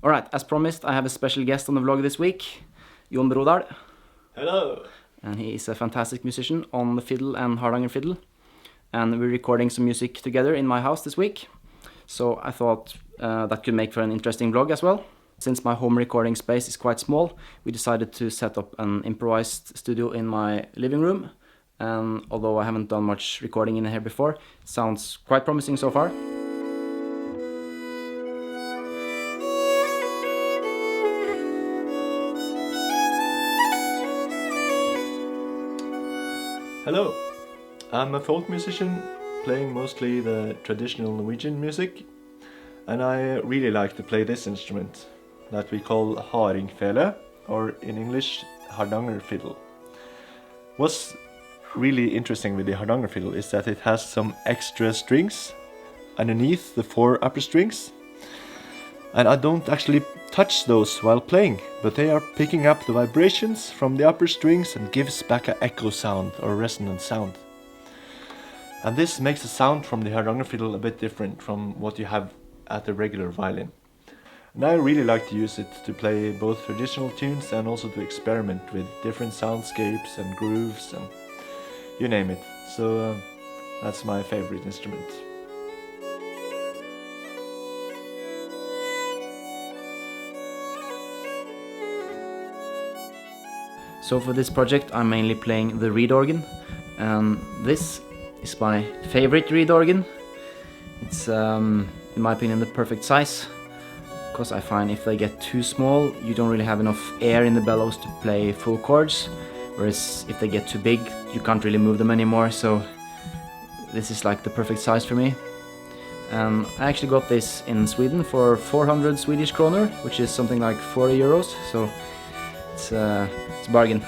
Alright, as promised, I have a special guest on the vlog this week, Jon Brodal. Hello! And he is a fantastic musician on the fiddle and Hardanger Fiddle. And we're recording some music together in my house this week. So I thought that could make for an interesting vlog as well. Since my home recording space is quite small, we decided to set up an improvised studio in my living room. And although I haven't done much recording in here before, it sounds quite promising so far. Hello! I'm a folk musician, playing mostly the traditional Norwegian music, and I really like to play this instrument that we call Hardanger Fiddle, or in English, Hardanger Fiddle. What's really interesting with the Hardanger Fiddle is that it has some extra strings underneath the 4 upper strings, and I don't actually touch those while playing, but they are picking up the vibrations from the upper strings and gives back an echo sound or resonant sound. And this makes the sound from the Hardanger Fiddle a bit different from what you have at the regular violin. And I really like to use it to play both traditional tunes and also to experiment with different soundscapes and grooves and you name it. So that's my favorite instrument. So for this project I'm mainly playing the reed organ, and this is my favorite reed organ. It's in my opinion the perfect size, because I find if they get too small you don't really have enough air in the bellows to play full chords, whereas if they get too big you can't really move them anymore, so this is like the perfect size for me. I actually got this in Sweden for 400 Swedish kroner, which is something like 40 euros, so it's a bargain.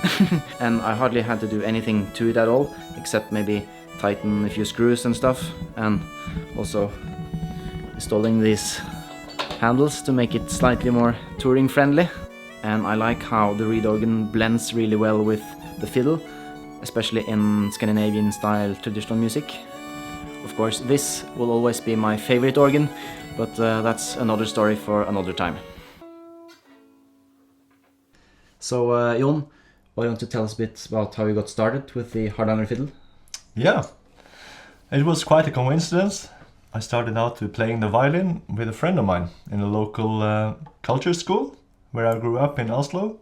And I hardly had to do anything to it at all, except maybe tighten a few screws and stuff, and also installing these handles to make it slightly more touring friendly. And I like how the reed organ blends really well with the fiddle, especially in Scandinavian style traditional music. Of course, this will always be my favorite organ, but that's another story for another time. So, Jon, why don't you tell us a bit about how you got started with the Hardanger Fiddle? Yeah, it was quite a coincidence. I started out to playing the violin with a friend of mine in a local culture school where I grew up in Oslo.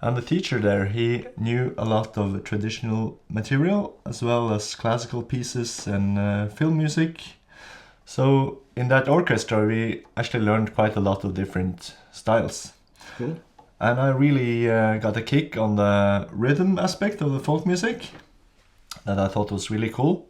And the teacher there, he knew a lot of traditional material as well as classical pieces and film music. So in that orchestra we actually learned quite a lot of different styles. Cool. And I really got a kick on the rhythm aspect of the folk music that I thought was really cool.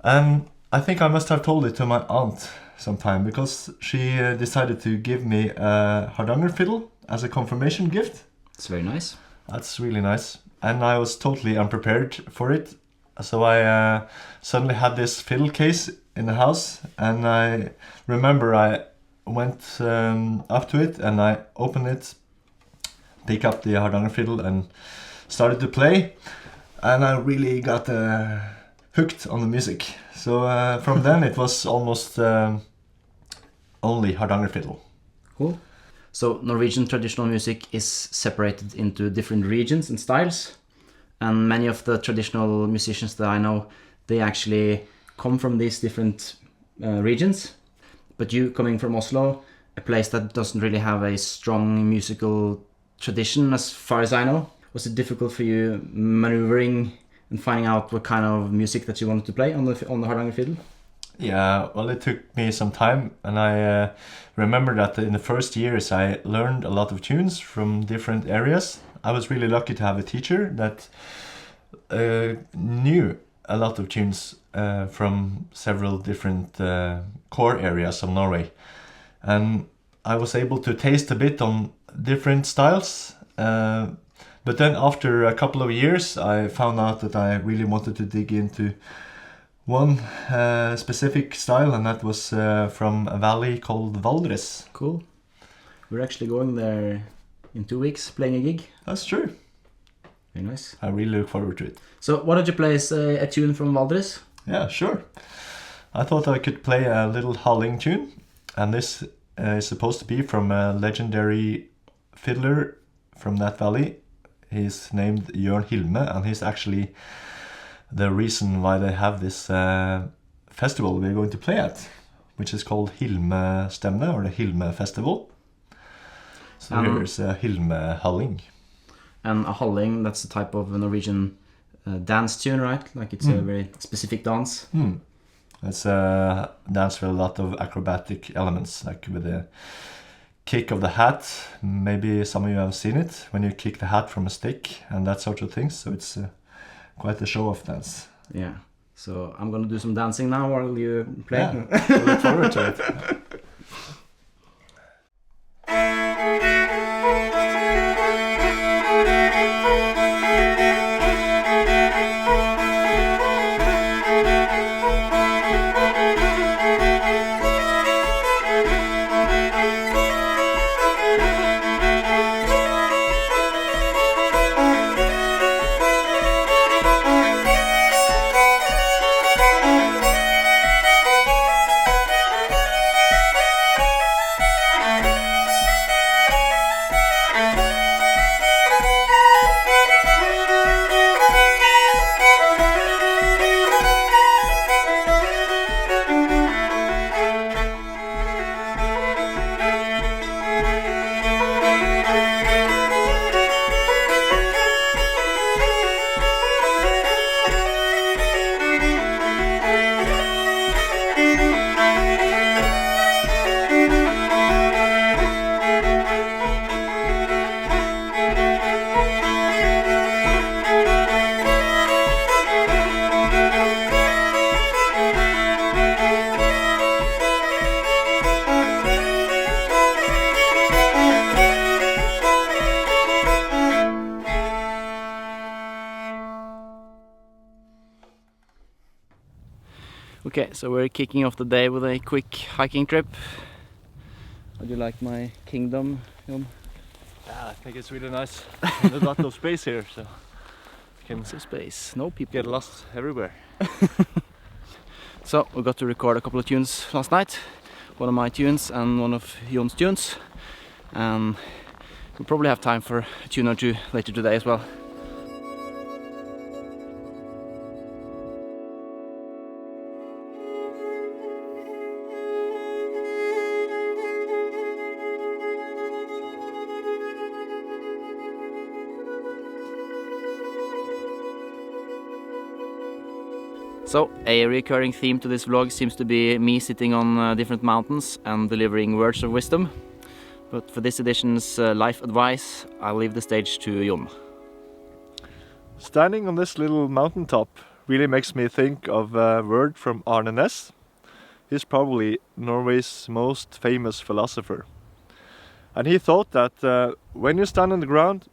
And I think I must have told it to my aunt sometime, because she decided to give me a Hardanger Fiddle as a confirmation gift. It's very nice. That's really nice. And I was totally unprepared for it. So I suddenly had this fiddle case in the house, and I remember I went up to it and I opened it, picked up the Hardanger Fiddle and started to play, and I really got hooked on the music. So from then it was almost only Hardanger Fiddle. Cool. So Norwegian traditional music is separated into different regions and styles, and many of the traditional musicians that I know, they actually come from these different regions. But you, coming from Oslo, a place that doesn't really have a strong musical tradition as far as I know, was it difficult for you maneuvering and finding out what kind of music that you wanted to play on the Hardanger Fiddle? Yeah, well, it took me some time, and I remember that in the first years I learned a lot of tunes from different areas. I was really lucky to have a teacher that knew a lot of tunes from several different core areas of Norway, and I was able to taste a bit on different styles, but then after a couple of years I found out that I really wanted to dig into one specific style, and that was from a valley called Valdres. Cool. We're actually going there in 2 weeks, playing a gig. That's true. Very nice. I really look forward to it. So why don't you play us a tune from Valdres? Yeah, sure. I thought I could play a little howling tune, and this is supposed to be from a legendary fiddler from that valley. He's named Jon Hilme, and he's actually the reason why they have this festival we're going to play at, which is called Hilme Stemne, or the Hilme Festival. So here's a Hilme Halling. And a halling, that's a type of Norwegian dance tune, right? Like it's a very specific dance. It's a dance with a lot of acrobatic elements, like with the kick of the hat. Maybe some of you have seen it, when you kick the hat from a stick and that sort of thing. So it's quite a show-off dance. Yeah. So I'm gonna do some dancing now while you play. Yeah, I look forward to it. Okay, so we're kicking off the day with a quick hiking trip. How do you like my kingdom, Jon? Yeah, I think it's really nice. There's a lot of space here, so you can Lots of space, no people. get lost everywhere. So we got to record a couple of tunes last night. One of my tunes and one of Jon's tunes. And we'll probably have time for a tune or two later today as well. So, a recurring theme to this vlog seems to be me sitting on different mountains and delivering words of wisdom. But for this edition's life advice, I'll leave the stage to Jon. Standing on this little mountaintop really makes me think of a word from Arne Næss. He's probably Norway's most famous philosopher. And he thought that when you stand on the ground,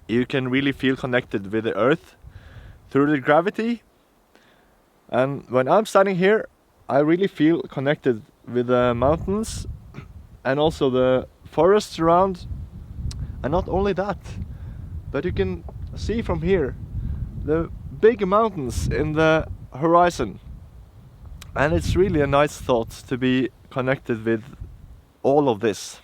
you can really feel connected with the earth through the gravity. And when I'm standing here, I really feel connected with the mountains and also the forests around. And not only that, but you can see from here the big mountains in the horizon. And it's really a nice thought to be connected with all of this.